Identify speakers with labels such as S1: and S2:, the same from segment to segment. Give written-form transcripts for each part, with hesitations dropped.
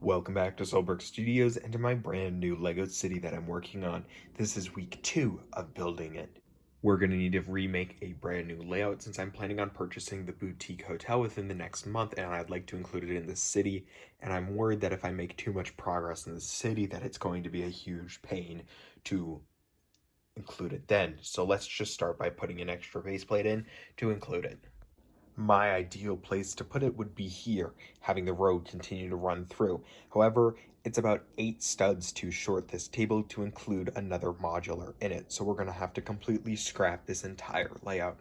S1: Welcome back to Solberg Studios and to my brand new LEGO city that I'm working on. This is week 2 of building it. We're going to need to remake a brand new layout since I'm planning on purchasing the boutique hotel within the next month, and I'd like to include it in the city, and I'm worried that if I make too much progress in the city that it's going to be a huge pain to include it then. So let's just start by putting an extra base plate in to include it. My ideal place to put it would be here, having the road continue to run through. However, it's about 8 studs too short this table to include another modular in it, so we're going to have to completely scrap this entire layout.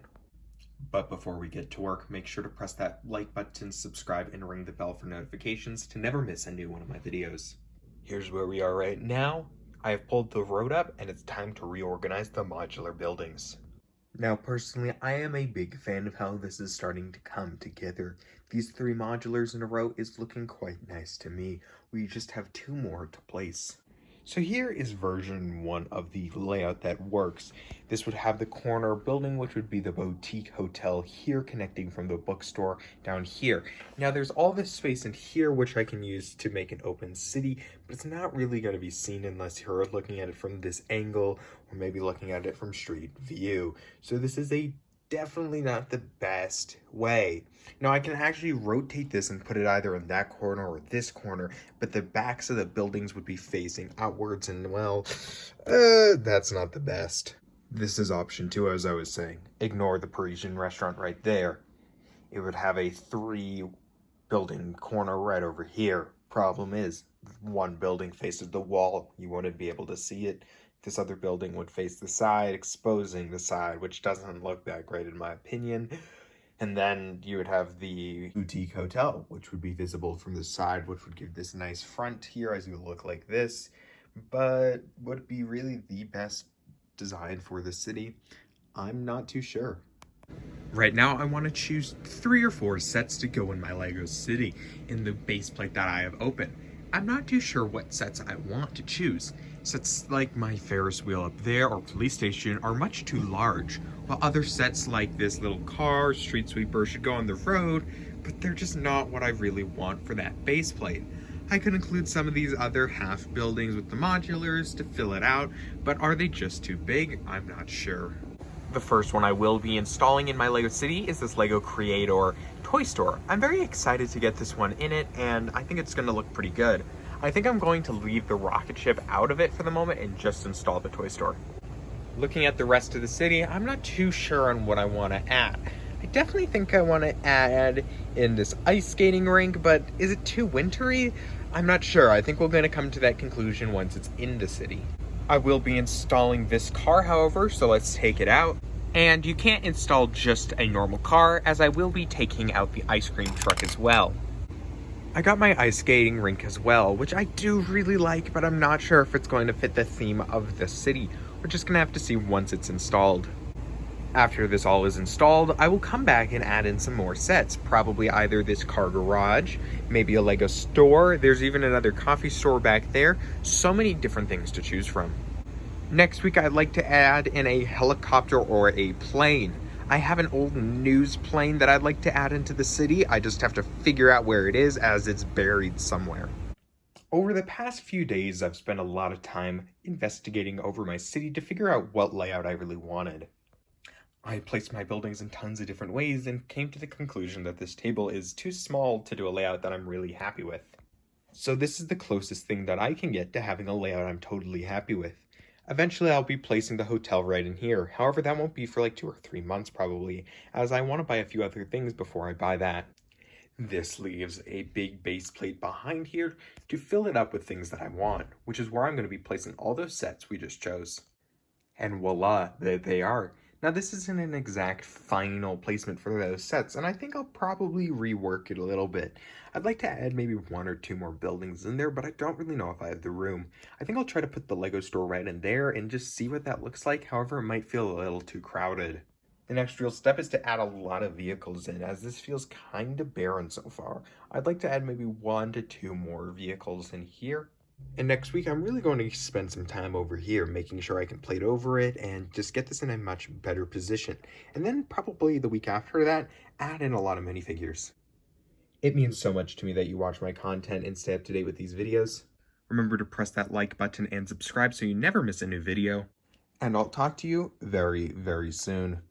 S1: But before we get to work, make sure to press that like button, subscribe, and ring the bell for notifications to never miss a new one of my videos. Here's where we are right now. I have pulled the road up, and it's time to reorganize the modular buildings. Now, personally, I am a big fan of how this is starting to come together. These 3 modulars in a row is looking quite nice to me. We just have 2 more to place. So here is version 1 of the layout that works. This would have the corner building, which would be the boutique hotel here, connecting from the bookstore down here. Now there's all this space in here, which I can use to make an open city, but it's not really going to be seen unless you're looking at it from this angle, or maybe looking at it from street view. So this is definitely not the best way. Now I can actually rotate this and put it either in that corner or this corner, but the backs of the buildings would be facing outwards, and well, that's not the best. This is option 2, as I was saying. Ignore the Parisian restaurant right there. It would have a 3 building corner right over here. Problem is, one building faces the wall. You wouldn't be able to see it. This other building would face the side, exposing the side, which doesn't look that great in my opinion. And then you would have the boutique hotel, which would be visible from the side, which would give this nice front here as you look like this. But would it be really the best design for the city? I'm not too sure. Right now, I want to choose 3 or 4 sets to go in my LEGO city in the base plate that I have open. I'm not too sure what sets I want to choose. Sets like my Ferris wheel up there or police station are much too large, while other sets like this little car, street sweeper should go on the road, but they're just not what I really want for that base plate. I could include some of these other half buildings with the modulars to fill it out, but are they just too big? I'm not sure. The first one I will be installing in my LEGO city is this LEGO Creator toy store. I'm very excited to get this one in it, and I think it's going to look pretty good. I think I'm going to leave the rocket ship out of it for the moment and just install the toy store. Looking at the rest of the city, I'm not too sure on what I want to add. I definitely think I want to add in this ice skating rink, but is it too wintry? I'm not sure. I think we're going to come to that conclusion once it's in the city. I will be installing this car, however, so let's take it out. And you can't install just a normal car, as I will be taking out the ice cream truck as well. I got my ice skating rink as well, which I do really like, but I'm not sure if it's going to fit the theme of the city. We're just going to have to see once it's installed. After this all is installed, I will come back and add in some more sets, probably either this car garage, maybe a LEGO store, there's even another coffee store back there, so many different things to choose from. Next week, I'd like to add in a helicopter or a plane. I have an old news plane that I'd like to add into the city. I just have to figure out where it is, as it's buried somewhere. Over the past few days, I've spent a lot of time investigating over my city to figure out what layout I really wanted. I placed my buildings in tons of different ways and came to the conclusion that this table is too small to do a layout that I'm really happy with. So this is the closest thing that I can get to having a layout I'm totally happy with. Eventually, I'll be placing the hotel right in here. However, that won't be for like 2 or 3 months probably, as I want to buy a few other things before I buy that. This leaves a big base plate behind here to fill it up with things that I want, which is where I'm going to be placing all those sets we just chose. And voila, there they are. Now, this isn't an exact final placement for those sets, and I think I'll probably rework it a little bit. I'd like to add maybe 1 or 2 more buildings in there, but I don't really know if I have the room. I think I'll try to put the LEGO store right in there and just see what that looks like. However, it might feel a little too crowded. The next real step is to add a lot of vehicles in, as this feels kind of barren so far. I'd like to add maybe 1 to 2 more vehicles in here. And next week, I'm really going to spend some time over here, making sure I can plate over it and just get this in a much better position. And then probably the week after that, add in a lot of minifigures. It means so much to me that you watch my content and stay up to date with these videos. Remember to press that like button and subscribe so you never miss a new video. And I'll talk to you very, very soon.